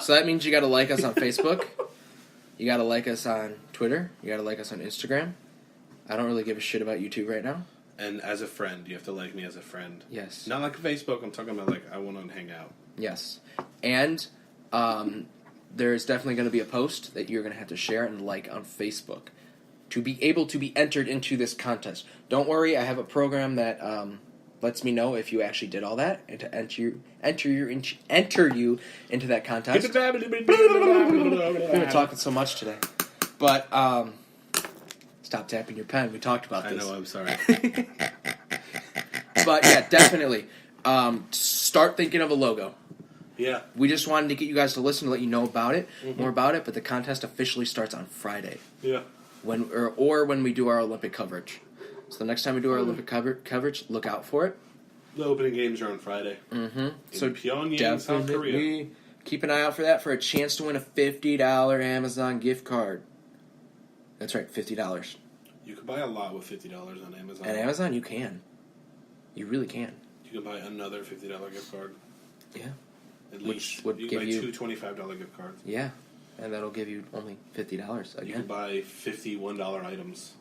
So that means you got to like us on Facebook. You got to like us on Twitter. You got to like us on Instagram. I don't really give a shit about YouTube right now. And as a friend, you have to like me as a friend. Yes. Not like Facebook. I'm talking about I want to hang out. Yes. And there's definitely going to be a post that you're going to have to share and like on Facebook to be able to be entered into this contest. Don't worry, I have a program that lets me know if you actually did all that and to enter you into that contest. We were talking so much today. But stop tapping your pen. We talked about this. I know, I'm sorry. But yeah, definitely. Start thinking of a logo. Yeah. We just wanted to get you guys to listen to let you know about it, more about it, but the contest officially starts on Friday. Yeah. When we do our Olympic coverage. So the next time we do our Olympic coverage, look out for it. The opening games are on Friday. Mm-hmm. So Pyongyang, South Korea. Keep an eye out for that for a chance to win a $50 Amazon gift card. That's right, $50. You can buy a lot with $50 on Amazon. At Amazon, you can. You really can. You can buy another $50 gift card. Yeah. At least. Would you give can buy you two $25 gift cards. Yeah. And that'll give you only $50 again. You can buy $51 items.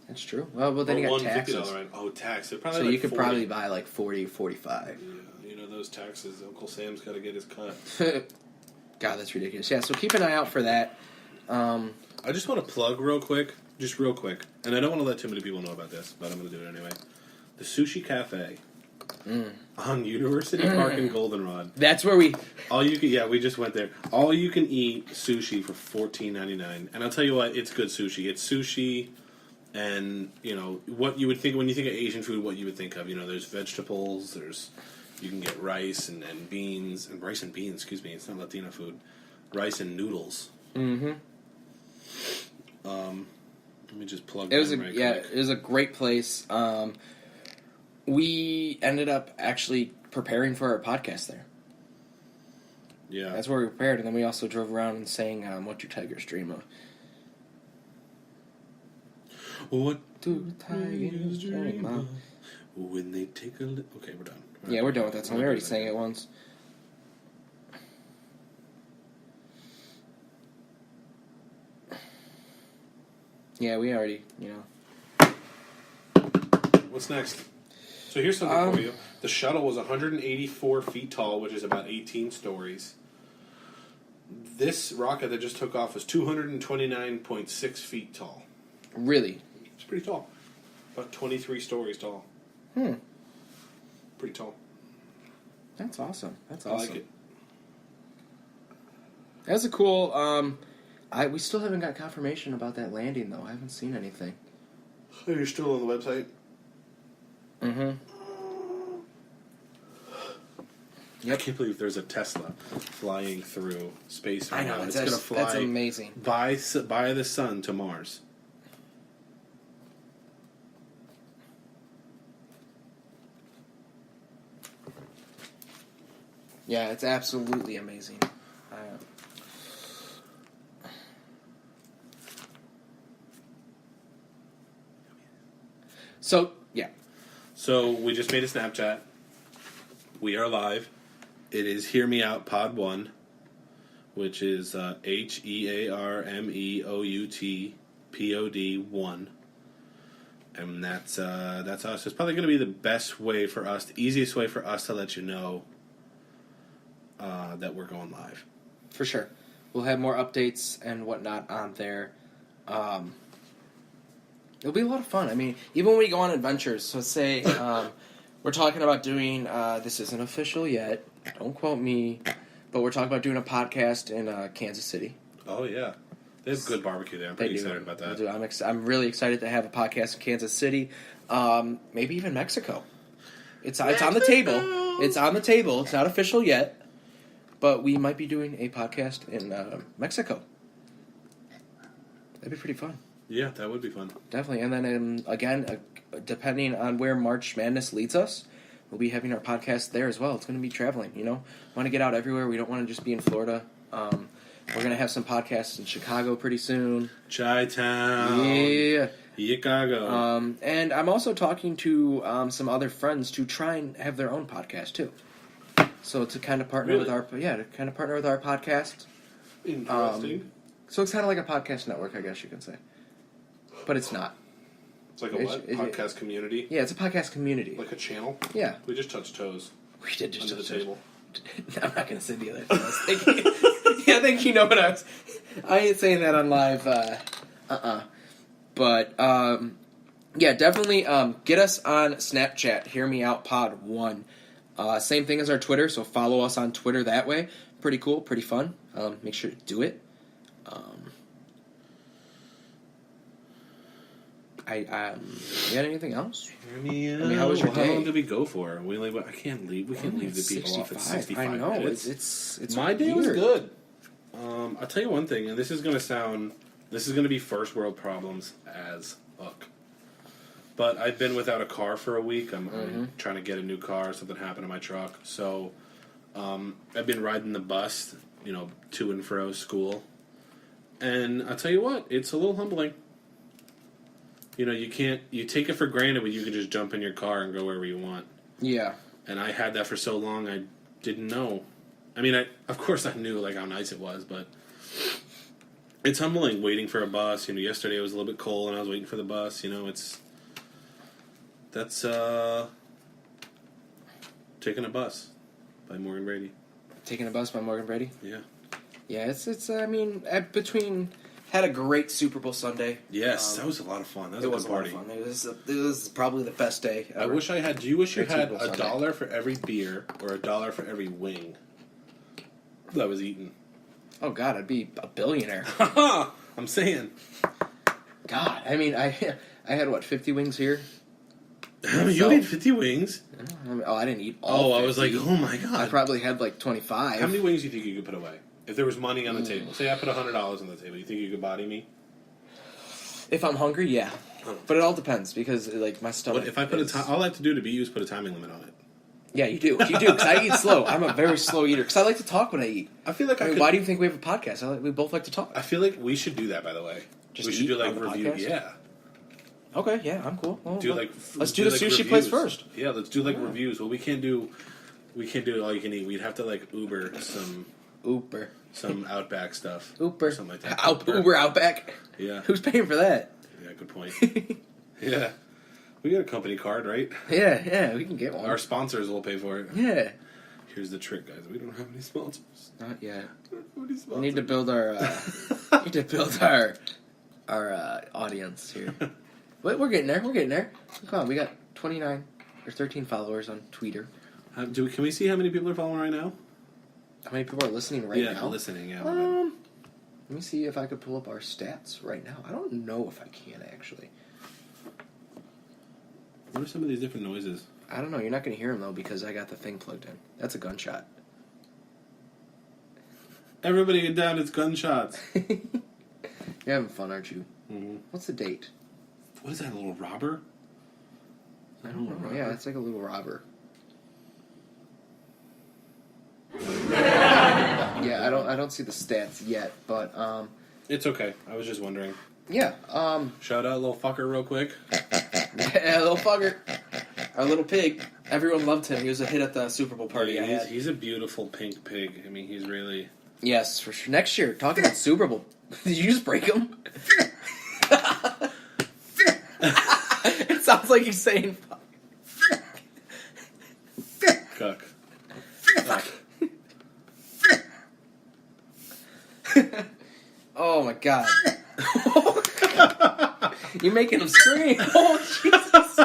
That's true. Well, then you got taxes. $50 item. Oh, tax. So you could probably buy like 40, 45. Yeah, you know those taxes. Uncle Sam's got to get his cut. God, that's ridiculous. Yeah, so keep an eye out for that. I just want to plug real quick, and I don't want to let too many people know about this, but I'm going to do it anyway. The Sushi Cafe on University Park in Goldenrod. That's where we just went there. All you can eat sushi for $14.99, and I'll tell you what, it's good sushi. It's sushi, and you know what you would think when you think of Asian food. What you would think of, there's vegetables. You can get rice and beans and rice and beans. Excuse me, it's not Latino food. Rice and noodles. Mm-hmm. Let me just plug. It was a great place. We ended up actually preparing for our podcast there. Yeah. That's where we prepared, and then we also drove around and sang What Do Tigers Dream Of. What do tigers dream of? When they take a look. Okay, we're done. Yeah, we're done with that song. We already sang it once. Yeah, we already, What's next? So here's something for you. The shuttle was 184 feet tall, which is about 18 stories. This rocket that just took off was 229.6 feet tall. Really? It's pretty tall. About 23 stories tall. Pretty tall. That's awesome. That's I awesome. like it. That's a cool... we still haven't got confirmation about that landing, though. I haven't seen anything. Are you still on the website? Mm-hmm. Yep. I can't believe there's a Tesla flying through space right now. I know, it's going to fly that's amazing. By the sun to Mars. Yeah, it's absolutely amazing. So we just made a Snapchat. We are live. It is Hear Me Out Pod 1, which is HEARMEOUTPOD 1. And that's us. It's probably going to be the best way for us, the easiest way for us to let you know that we're going live. For sure. We'll have more updates and whatnot on there. It'll be a lot of fun. I mean, even when we go on adventures, so say we're talking about doing, this isn't official yet, don't quote me, but we're talking about doing a podcast in Kansas City. Oh, yeah. They have good barbecue there. I'm pretty excited about that. I'm really excited to have a podcast in Kansas City. Maybe even Mexico. It's on the table. It's on the table. It's not official yet, but we might be doing a podcast in Mexico. That'd be pretty fun. Yeah, that would be fun. Definitely. And then, again, depending on where March Madness leads us, we'll be having our podcast there as well. It's going to be traveling, Want to get out everywhere. We don't want to just be in Florida. We're going to have some podcasts in Chicago pretty soon. Chi-town. Yeah. Chicago. And I'm also talking to some other friends to try and have their own podcast, too. So to kind of partner with our podcast. Interesting. So it's kind of like a podcast network, I guess you can say. But it's not. It's like a podcast community? Yeah, it's a podcast community. Like a channel? Yeah. We just touched toes. We did just under the table. I'm not going to say the other thing I was thinking. Yeah, I think you know what I ain't saying that on live. But, yeah, definitely get us on Snapchat, Hear Me Out Pod 1. Same thing as our Twitter, so follow us on Twitter that way. Pretty cool, pretty fun. Make sure to do it. You got anything else? I mean, how was your day? How long did we go for? I can't leave. We can't leave the people off at 65 I know. minutes. It's my day weird. was good. I'll tell you one thing, and this is going to be first world problems as fuck. But I've been without a car for a week. I'm trying to get a new car. Something happened to my truck, so I've been riding the bus, to and fro school. And I'll tell you what, it's a little humbling. You take it for granted when you can just jump in your car and go wherever you want. Yeah. And I had that for so long, I didn't know. I mean, of course I knew, how nice it was, but it's humbling waiting for a bus. Yesterday it was a little bit cold and I was waiting for the bus. That's Taking a Bus by Morgan Brady. Taking a Bus by Morgan Brady? Yeah. Yeah, had a great Super Bowl Sunday. Yes, that was a lot of fun. That was a good party. A lot of fun. It was probably the best day ever. Do you wish you had Super Bowl Sunday. $1 for every beer or $1 for every wing that was eaten? Oh, God, I'd be a billionaire. I'm saying. God, I mean, I had, 50 wings here? You ate 50 wings? I didn't eat all 50. I was like, oh my God. I probably had 25. How many wings do you think you could put away? If there was money on the table. Say I put $100 on the table. You think you could body me? If I'm hungry, yeah. But it all depends because, my stomach... What if I put all I have to do to beat you is put a timing limit on it. Yeah, you do. You do, because I eat slow. I'm a very slow eater, because I like to talk when I eat. I feel like why do you think we have a podcast? We both like to talk. I feel like we should do that, by the way. Just we should do, review. Podcast? Yeah. Okay, yeah, I'm cool. Let's do the sushi reviews. place first. Yeah, let's do, reviews. Well, we can't do all you can eat. We'd have to, Uber some Outback stuff. Something like that. Uber Outback? Yeah. Who's paying for that? Yeah, good point. Yeah. We got a company card, right? Yeah, we can get one. Our sponsors will pay for it. Yeah. Here's the trick, guys. We don't have any sponsors. Not yet. We need to build our audience here. But we're getting there. Come on, we got 29 or 13 followers on Twitter. Can we see how many people are following right now? How many people are listening right now? Yeah, listening. Yeah. Let me see if I could pull up our stats right now. I don't know if I can actually. What are some of these different noises? I don't know. You're not going to hear them though because I got the thing plugged in. That's a gunshot. Everybody get down! It's gunshots. You're having fun, aren't you? Mm-hmm. What's the date? What is that? A little robber? I don't know. Yeah, it's like a little robber. Yeah, I don't see the stats yet, but it's okay. I was just wondering. Yeah. Shout out little fucker real quick. Yeah, little fucker. Our little pig. Everyone loved him. He was a hit at the Super Bowl party I had. He's a beautiful pink pig. I mean, he's really... Yes, for sure. Next year, talking about Super Bowl. Did you just break him? It sounds like he's saying fuck. Cuck. Oh my God. You're making him scream. Oh, Jesus.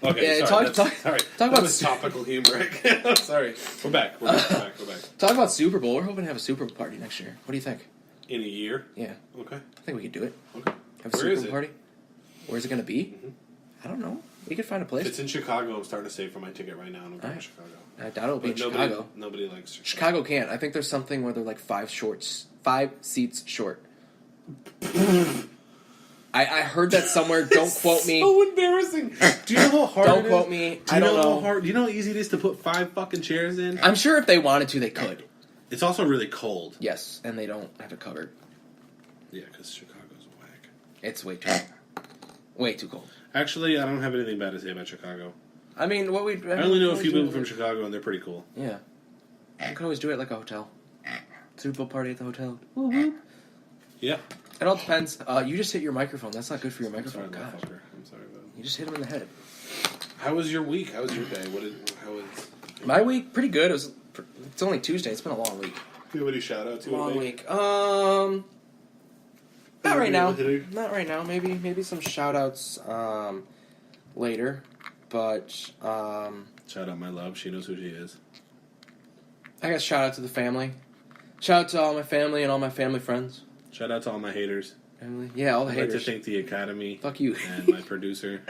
Okay, yeah, sorry. Talk about this topical humor. Sorry. We're back. We're back. Talk about Super Bowl. We're hoping to have a Super Bowl party next year. What do you think? In a year? Yeah. Okay. I think we could do it. Okay. Have a Super Bowl party. Where's it going to be? Mm-hmm. I don't know. We could find a place. If it's in Chicago, I'm starting to save for my ticket right now, and I'm going to Chicago. I doubt it'll be in Chicago. Nobody likes Chicago. Chicago can't. I think there's something where they're like 5 seats short. I heard that somewhere. Don't quote me. So embarrassing. Do you know how hard Don't quote me. I don't know. Do you know how easy it is to put 5 fucking chairs in? I'm sure if they wanted to, they could. It's also really cold. Yes, and they don't have it covered. Yeah, because Chicago's whack. It's way too cold. Actually, I don't have anything bad to say about Chicago. I mean, what we... I only know a few people from Chicago, and they're pretty cool. Yeah. We could always do it like a hotel. Super Bowl party at the hotel. Woo-hoo. Yeah. It all depends. You just hit your microphone. That's not good for your microphone. I'm sorry, Gosh. I'm sorry about it. You just hit him in the head. How was your week? How was your day? How was... My week, pretty good. It's only Tuesday. It's been a long week. Do you have any shout-outs you want Long to make? week. Not right now. Today? Not right now. Maybe some shout-outs later. But Shout out my love. She knows who she is. I guess shout out to the family. Shout out to all my family and all my family friends. Shout out to all my haters. Family. Yeah, all the I'd haters. like to thank the Academy. Fuck you. And my producer.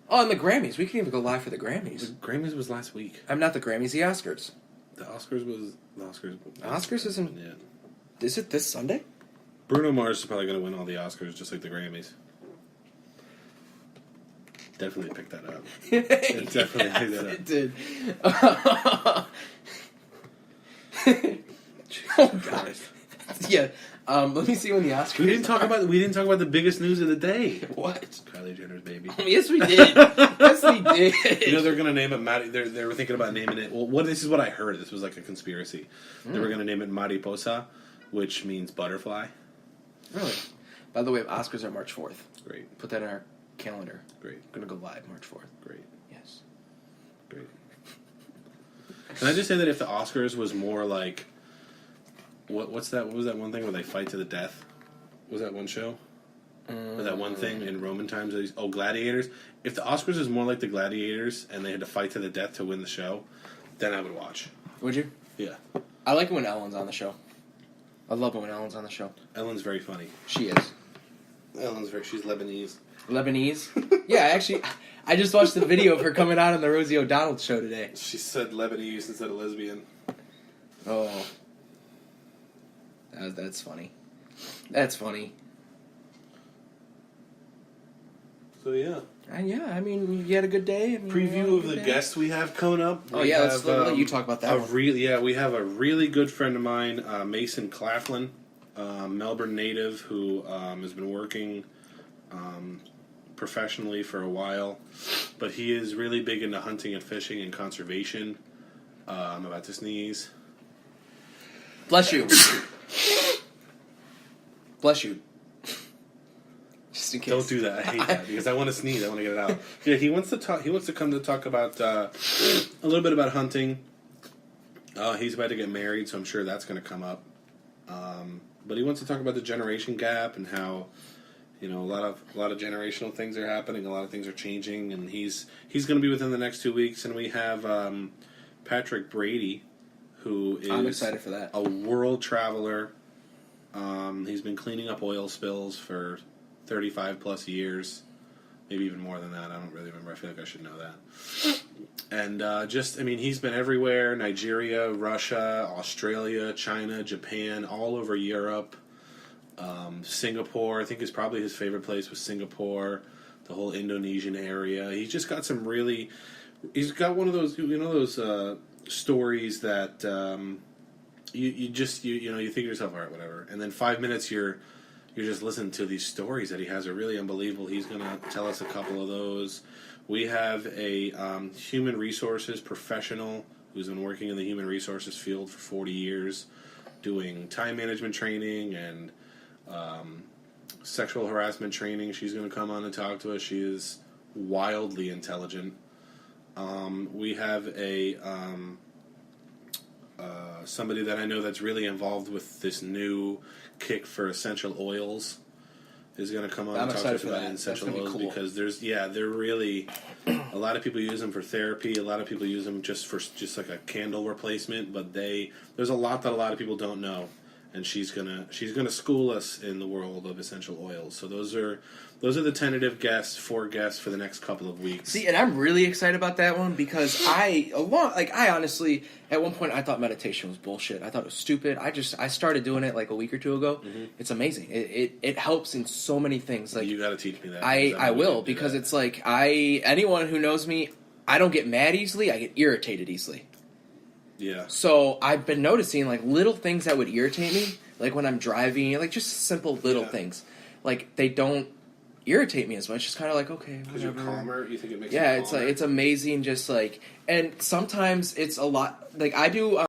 Oh, and the Grammys. We can even go live for the The Grammys. Grammys was last week. I'm not the Grammys, the Oscars. The Oscars was... Oscars isn't... Yeah. Is it this Sunday? Bruno Mars is probably going to win all the Oscars, just like the Grammys. Definitely picked that up. It definitely picked that up. It did. Oh, God. Yeah. Let me see when the Oscars... We didn't talk about the biggest news of the day. What? Kylie Jenner's baby. Yes, we did. Yes, we did. You know they're gonna name it Mari. They were thinking about naming it. Well, this is what I heard. This was like a conspiracy. They were gonna name it Mariposa, which means butterfly. Really? By the way, Oscars are March 4th. Great, Put that in our calendar. great, Gonna go live March 4th. great, Yes. great. Can I just say that if the Oscars was more like, what was that one thing where they fight to the death? Was that one show? Or that one thing in Roman times? Gladiators. If the Oscars was more like the Gladiators and they had to fight to the death to win the show, then I would watch. Would you? Yeah. I like it when Ellen's on the show. I love it when Ellen's on the show. Ellen's very funny. She is. She's Lebanese. Lebanese? Yeah, I just watched the video of her coming out on the Rosie O'Donnell show today. She said Lebanese instead of lesbian. Oh. That's funny. That's funny. So yeah. Yeah, I mean, you had a good day. I mean, Preview of the guests we have coming up. Oh yeah, let's let you talk about that one. We have a really good friend of mine, Mason Claflin, Melbourne native, who has been working professionally for a while, but he is really big into hunting and fishing and conservation. I'm about to sneeze. Bless you. Bless you. Just in case. Don't do that. I hate that because I want to sneeze. I want to get it out. Yeah, he wants to talk. He wants to come to talk about a little bit about hunting. He's about to get married, so I'm sure that's going to come up. But he wants to talk about the generation gap and how, a lot of generational things are happening. A lot of things are changing, and he's going to be within the next 2 weeks. And we have Patrick Brady, who is I'm excited for that. A world traveler. He's been cleaning up oil spills for 35 plus years, maybe even more than that. I don't really remember. I feel like I should know that. And he's been everywhere: Nigeria, Russia, Australia, China, Japan, all over Europe, Singapore. I think probably his favorite place was Singapore, the whole Indonesian area. He's just got some really. He's got one of those, those stories that you think to yourself, all right, whatever, and then 5 minutes you're just listening to these stories that he has are really unbelievable. He's going to tell us a couple of those. We have a human resources professional who's been working in the human resources field for 40 years, doing time management training and sexual harassment training. She's going to come on and talk to us. She is wildly intelligent. We have a somebody that I know that's really involved with this new kick for essential oils is going to come on and talk to us about essential oils because they're really a lot of people use them for therapy. A lot of people use them just like a candle replacement, but there's a lot that a lot of people don't know, and she's gonna school us in the world of essential oils. So those are the tentative guests, 4 guests for the next couple of weeks. See, and I'm really excited about that one because I honestly, at one point I thought meditation was bullshit. I thought it was stupid. I started doing it like a week or 2 ago. Mm-hmm. It's amazing. It helps in so many things. Like you got to teach me that. I will because it's like anyone who knows me, I don't get mad easily. I get irritated easily. Yeah. So I've been noticing like little things that would irritate me, like when I'm driving, like just simple little things, like they don't irritate me as much. It's kind of like, okay, Because you're whatever. calmer. You think it makes Yeah, you it's calmer? like it's amazing. Just like, and sometimes it's a lot. Like I do.